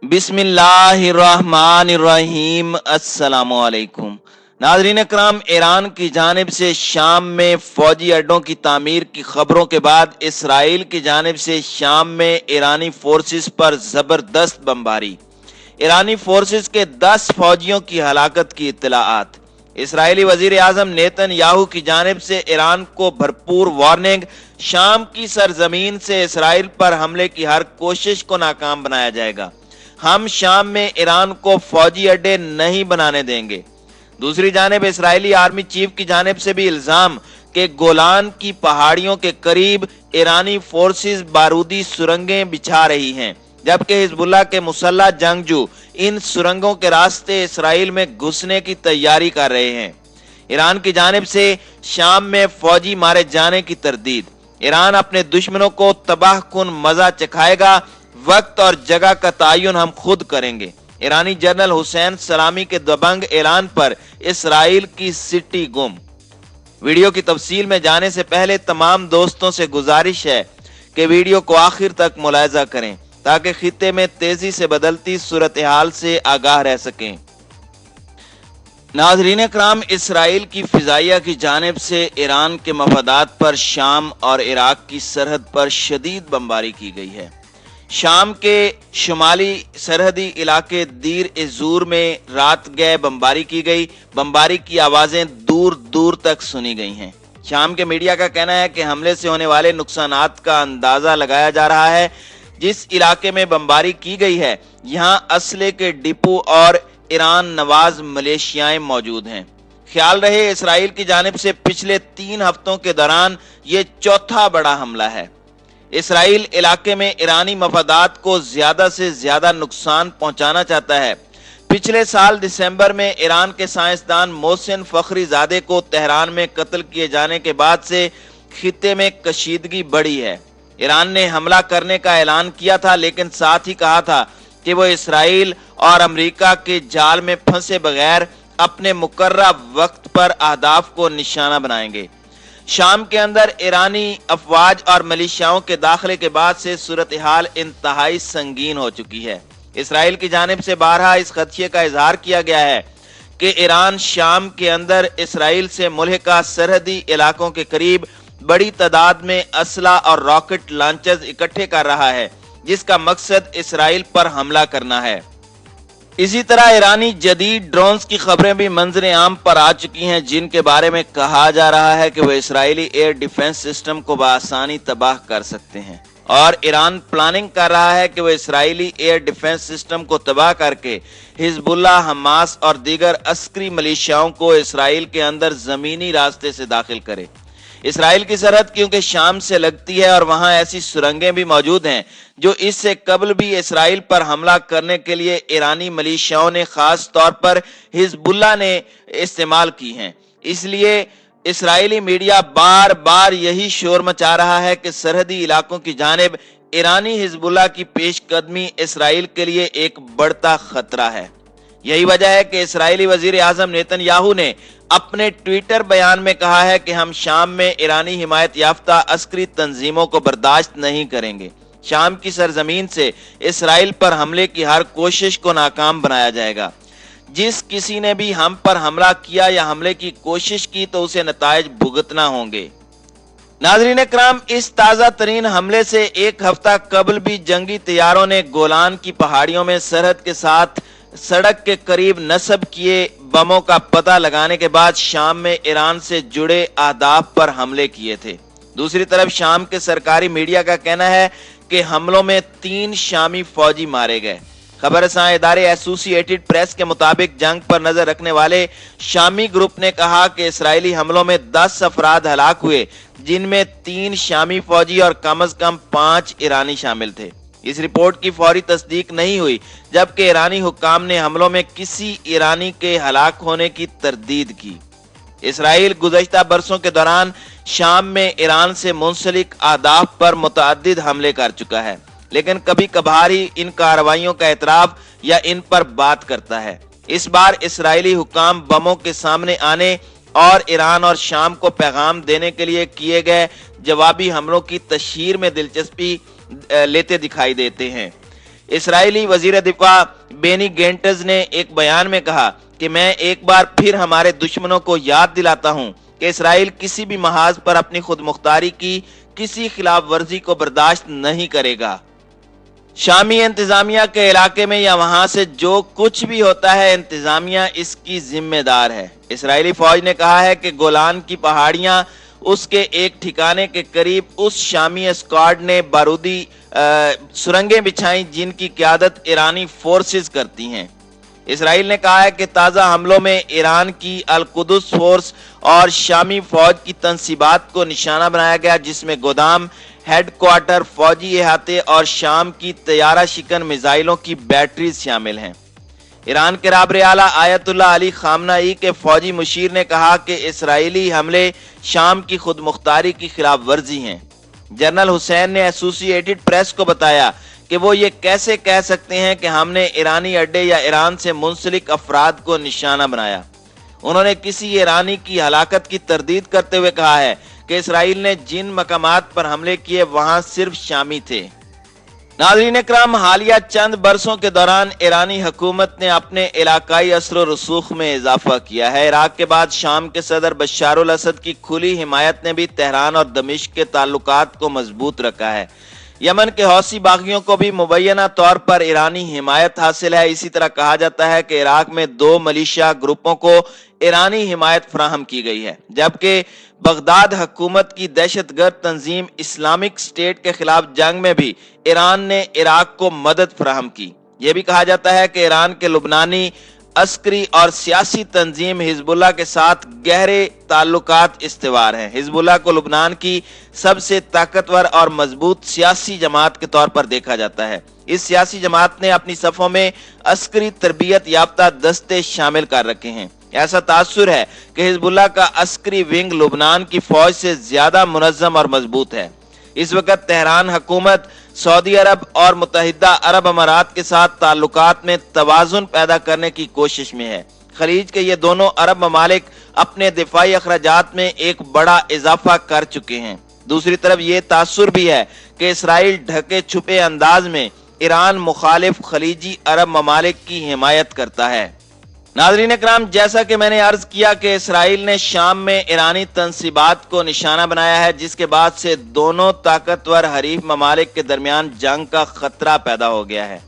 बिस्मिल्लाहिर्रहमानिर्रहीम। अस्सलामुअलैकुम नाज़रीन इकराम, ईरान की जानिब से शाम में फौजी अड्डों की तामीर की खबरों के बाद इसराइल की जानिब से शाम में ईरानी फोर्सेस पर ज़बरदस्त बमबारी। ईरानी फोर्सेस के 10 फौजियों की हलाकत की इत्तलाआत। इसराइली वजीर आजम नेतन्याहू की जानिब से ईरान को भरपूर वार्निंग। शाम की सरजमीन से इसराइल पर हमले की हर कोशिश को नाकाम बनाया जाएगा। हम शाम में ईरान को फौजी अड्डे नहीं बनाने देंगे। दूसरी जानिब इसराइली आर्मी चीफ की जानिब से भी इल्जाम कि गोलान की पहाड़ियों के करीब ईरानी फोर्सेस बारूदी सुरंगें बिछा रही हैं, जबकि हिजबुल्लाह के मुसल्लह जंगजू इन सुरंगों के रास्ते इसराइल में घुसने की तैयारी कर रहे हैं। ईरान की जानिब से शाम में फौजी मारे जाने की तरदीद। ईरान अपने दुश्मनों को तबाहकुन मजा चखाएगा। वक्त और जगह का तयन हम खुद करेंगे। ईरानी जनरल हुसैन सलामी के दबंग ऐलान पर इसराइल की सिटी गुम। वीडियो की तफसील में जाने से पहले तमाम दोस्तों से गुजारिश है कि वीडियो को आखिर तक मुलायजा करें ताकि खित्ते में तेजी से बदलती सूरत हाल से आगाह रह सकें। नाज़रीन इकराम, इसराइल की फिजाइया की जानिब से ईरान के मफादात पर शाम और इराक की सरहद पर शदीद बमबारी की गई है। शाम के शुमाली सरहदी इलाके दीर एजूर में रात गए बमबारी की गई। बमबारी की आवाजें दूर दूर तक सुनी गई हैं। शाम के मीडिया का कहना है कि हमले से होने वाले नुकसानात का अंदाजा लगाया जा रहा है। जिस इलाके में बमबारी की गई है, यहां असले के डिपो और ईरान नवाज मलेशियाएं मौजूद हैं। ख्याल रहे, इसराइल की जानिब से पिछले 3 हफ्तों के दौरान ये चौथा बड़ा हमला है। इसराइल इलाके में ईरानी मफादात को ज्यादा से ज्यादा नुकसान पहुंचाना चाहता है। पिछले साल दिसंबर में ईरान के साइंसदान मोहसिन फखरीजादे को तेहरान में कत्ल किए जाने के बाद से खित्ते में कशीदगी बढ़ी है। ईरान ने हमला करने का ऐलान किया था, लेकिन साथ ही कहा था कि वो इसराइल और अमेरिका के जाल में फंसे बगैर अपने मुकर्रर वक्त पर अहदाफ को निशाना बनाएंगे। शाम के अंदर ईरानी अफवाज और मलिशियाओं के दाखिले के बाद से सूरत हाल इंतहाई संगीन हो चुकी है। इसराइल की जानिब से बारहा इस खदशे का इजहार किया गया है कि ईरान शाम के अंदर इसराइल से मुल्हिका सरहदी इलाकों के करीब बड़ी तादाद में असला और रॉकेट लॉन्चर्स इकट्ठे कर रहा है, जिसका मकसद इसराइल पर हमला करना है। इसी तरह ईरानी जदीद ड्रोन्स की खबरें भी मंजर आम पर आ चुकी हैं, जिनके बारे में कहा जा रहा है कि वह इसराइली एयर डिफेंस सिस्टम को बआसानी तबाह कर सकते हैं। और ईरान प्लानिंग कर रहा है कि वह इसराइली एयर डिफेंस सिस्टम को तबाह करके हिजबुल्लाह, हमास और दीगर अस्करी मलिशियाओं को इसराइल के अंदर जमीनी रास्ते से दाखिल करे। इसराइल की सरहद क्योंकि शाम से लगती है और वहां ऐसी सुरंगें भी मौजूद हैं जो इससे कबल भी इसराइल पर हमला करने के लिए ईरानी मलिशियाओं ने खास तौर पर हिजबुल्लाह ने इस्तेमाल की हैं। इसलिए इसराइली मीडिया बार बार यही शोर मचा रहा है कि सरहदी इलाकों की जानिब ईरानी हिजबुल्लाह की पेशकदमी इसराइल के लिए एक बढ़ता खतरा है। यही वजह है कि इसराइली वजीर आजम नेतन्याहू ने अपने ट्विटर बयान में कहा है कि हम शाम में ईरानी हिमायत याफ्ता अस्करी तंजीमों को बर्दाश्त नहीं करेंगे। शाम की सरजमीन से इसराइल पर हमले की हर कोशिश को नाकाम बनाया जाएगा। जिस किसी ने भी हम पर हमला किया या हमले की कोशिश की तो उसे नतायज भुगतना होंगे। नाज़रीन इकराम, इस ताज़ा तरीन हमले से एक हफ्ता कबल भी जंगी तैयारों ने गोलान की पहाड़ियों में सरहद के साथ सड़क के करीब नस्ब किए बमों का पता लगाने के बाद शाम में ईरान से जुड़े अहदाफ पर हमले किए थे। दूसरी तरफ शाम के सरकारी मीडिया का कहना है कि हमलों में 3 शामी फौजी मारे गए। खबरसां इदारे एसोसिएटेड प्रेस के मुताबिक जंग पर नजर रखने वाले शामी ग्रुप ने कहा कि इसराइली हमलों में 10 अफराद हलाक हुए, जिनमें 3 शामी फौजी और कम से कम 5 ईरानी शामिल थे। इस रिपोर्ट की फौरी तस्दीक नहीं हुई, जबकि ईरानी हुक्काम ने हमलों में किसी ईरानी के हलाक होने की तरदीद की। इसराइल गुज़श्ता बरसों के दौरान शाम में ईरान से मुंसलिक अहदाफ पर मुतअद्दिद हमले कर चुका है, लेकिन कभी कभार ही इन कार्रवाइयों का एतराफ या इन पर बात करता है। इस बार इसराइली हुक्काम बमों के सामने आने और ईरान और शाम को पैगाम देने के लिए किए गए जवाबी हमलों की तशहीर में दिलचस्पी लेते दिखाई देते हैं। इसराइली वजीर दिफा बेनी गेंट्स ने एक बयान में कहा कि मैं एक बार फिर हमारे दुश्मनों को याद दिलाता हूं कि इसराइल किसी भी महाज पर अपनी खुद मुख्तारी की किसी खिलाफ वर्जी को बर्दाश्त नहीं करेगा। शामी इंतजामिया के इलाके में या वहां से जो कुछ भी होता है, इंतजामिया इसकी जिम्मेदार है। इसराइली फौज ने कहा है कि गोलान की पहाड़ियां उसके एक ठिकाने के करीब उस शामी स्क्वाड ने बारूदी सुरंगें बिछाई जिनकी क़यादत ईरानी फोर्सेस करती हैं। इसराइल ने कहा है कि ताज़ा हमलों में ईरान की अल कुदस फोर्स और शामी फौज की तंसीबात को निशाना बनाया गया, जिसमें गोदाम, हेडक्वार्टर, फौजी इहाते और शाम की तैयारा शिकन मिसाइलों की बैटरीज शामिल हैं। ईरान के राबरे आला आयतुल्लाह अली खामनाई के फौजी मुशीर ने कहा कि इसराइली हमले शाम की खुद मुख्तारी की खिलाफ वर्जी हैं। जनरल हुसैन ने एसोसिएटेड प्रेस को बताया कि वो ये कैसे कह सकते हैं कि हमने ईरानी अड्डे या ईरान से मुंसलिक अफराद को निशाना बनाया। उन्होंने किसी ईरानी की हलाकत की तरदीद करते हुए कहा है कि इसराइल ने जिन मकामात पर हमले किए वहां सिर्फ शामी थे। नाज़रीन इकराम, हालिया चंद बरसों के दौरान ईरानी हुकूमत ने अपने इलाकाई असर रसूख में इजाफा किया है। इराक के बाद शाम के सदर बशार अल असद की खुली हिमायत ने भी तेहरान और दमिश्क के ताल्लुकात को मजबूत रखा है। यमन के हौसी बागियों को भी मुबैना तौर पर ईरानी हिमायत हासिल है। इसी तरह कहा जाता है कि इराक में 2 मलिशिया ग्रुपों को ईरानी हिमायत फराहम की गई है, जबकि बगदाद हुकूमत की दहशतगर्द तंजीम इस्लामिक स्टेट के खिलाफ जंग में भी ईरान ने इराक को मदद फराहम की। यह भी कहा जाता है कि ईरान के लुबनानी अस्करी और सियासी तंजीम हिजबुल्लाह के साथ गहरे ताल्लुकात इस्तेवार हैं। हिजबुल्लाह को लुबनान की सबसे ताकतवर और मजबूत सियासी जमात के तौर पर देखा जाता है। इस सियासी जमात ने अपनी सफ़ों में अस्करी तरबियत याफ्ता दस्ते शामिल कर रखे हैं। ऐसा तासुर है कि हिजबुल्लाह का अस्करी विंग लुबनान की फौज से ज्यादा मुनज़्ज़म और मजबूत है। इस वक्त तेहरान हुकूमत सऊदी अरब और मुत्तहिदा अरब अमारात के साथ ताल्लुकात में तवाज़ुन पैदा करने की कोशिश में है। खलीज के ये दोनों अरब ममालिक अपने दिफाई अखराजात में एक बड़ा इजाफा कर चुके हैं। दूसरी तरफ ये तासुर भी है कि इसराइल ढके छुपे अंदाज में ईरान मुखालिफ खलीजी अरब ममालिक की हिमायत करता है। नाज़रीन इकराम, जैसा कि मैंने अर्ज किया कि इसराइल ने शाम में ईरानी तंसीबात को निशाना बनाया है, जिसके बाद से दोनों ताकतवर हरीफ ममालिक के दरमियान जंग का खतरा पैदा हो गया है।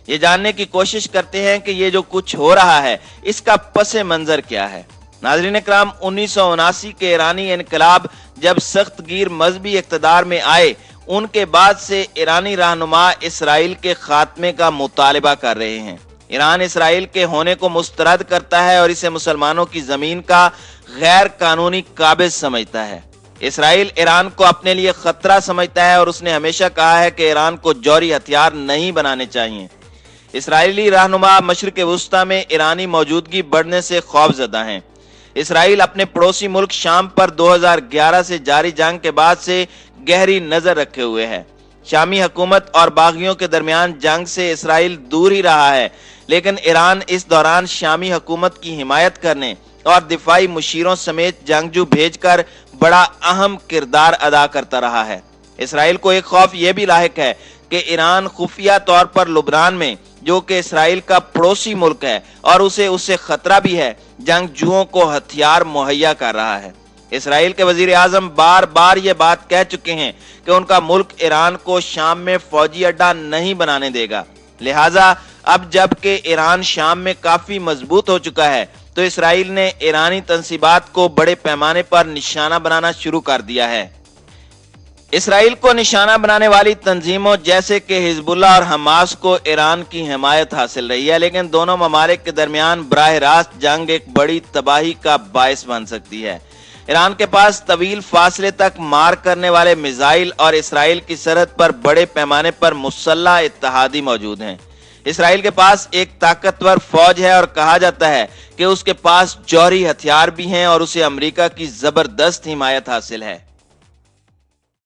ये जानने की कोशिश करते हैं कि ये जो कुछ हो रहा है इसका पसे मंजर क्या है। नाज़रीन इकराम, 1979 के ईरानी इनकलाब जब सख्त गिर मजहबी इक़्तिदार में आए, उनके बाद से ईरानी रहनुमा इसराइल के खात्मे का मुतालबा कर रहे हैं। ईरान इसराइल के होने को मुस्तरद करता है और इसे मुसलमानों की जमीन का गैर कानूनी काबिज समझता है। इसराइल ईरान को अपने लिए खतरा समझता है और उसने हमेशा कहा है कि ईरान को जौहरी हथियार नहीं बनाने चाहिए। इसराइली रहनुमा मशरिक़ वुस्ता में ईरानी मौजूदगी बढ़ने से खौफजदा हैं। इसराइल अपने पड़ोसी मुल्क शाम पर 2011 से जारी जंग के बाद से गहरी नजर रखे हुए है। शामी हुकूमत और बागियों के दरमियान जंग से इसराइल दूर ही रहा है, लेकिन ईरान इस दौरान शामी हुकूमत की हिमायत करने और दिफाई मुशीरों समेत जंगजू भेजकर बड़ा अहम किरदार अदा करता रहा है। इसराइल को एक खौफ यह भी लाहिक है कि ईरान खुफिया तौर पर लुबनान में, जो कि इसराइल का पड़ोसी मुल्क है और उससे खतरा भी है, जंगजुओं को हथियार मुहैया कर रहा है। इसराइल के वजीर आजम बार बार ये बात कह चुके हैं कि उनका मुल्क ईरान को शाम में फौजी अड्डा नहीं बनाने देगा। लिहाजा अब जबकि ईरान शाम में काफी मजबूत हो चुका है, तो इसराइल ने ईरानी तंसीबात को बड़े पैमाने पर निशाना बनाना शुरू कर दिया है। इसराइल को निशाना बनाने वाली तंजीमों जैसे कि हिजबुल्लाह और हमास को ईरान की हिमायत हासिल रही है, लेकिन दोनों ममालिक के दरमियान बराह रास्त जंग एक बड़ी तबाही का बायस बन सकती है। ईरान के पास तवील फासले तक मार करने वाले मिसाइल और इसराइल की सरहद पर बड़े पैमाने पर मुसल्लह इत्तेहादी मौजूद हैं। इसराइल के पास एक ताकतवर फौज है और कहा जाता है कि उसके पास जौहरी हथियार भी हैं और उसे अमेरिका की जबरदस्त हिमायत हासिल है।